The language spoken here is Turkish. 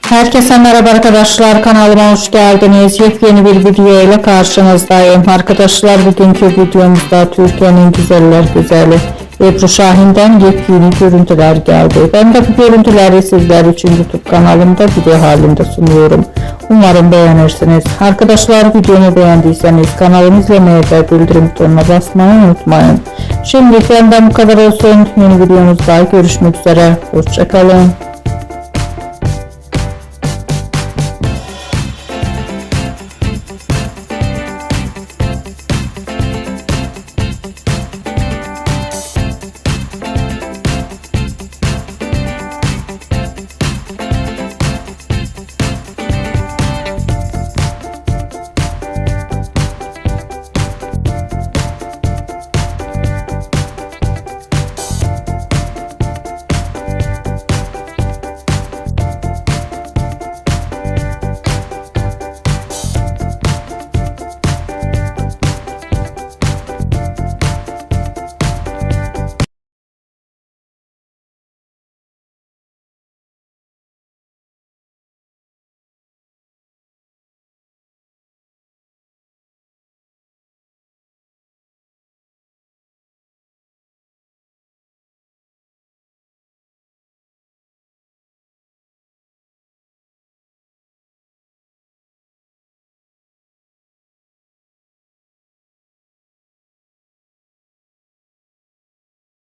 Herkese merhaba arkadaşlar, kanalıma hoş geldiniz. Yepyeni bir video ile karşınızdayım. Arkadaşlar, bugünkü videomuzda Türkiye'nin güzeller güzeli Ebru Şahin'den yepyeni görüntüler geldi. Ben de bu görüntüleri sizler için YouTube kanalımda video halinde sunuyorum. Umarım beğenirsiniz. Arkadaşlar, videomu beğendiyseniz kanalımı izlemeyi ve bildirim butonuna basmayı unutmayın. Şimdilik benden bu kadar olsun. Yeni videomuzda görüşmek üzere. Hoşça kalın.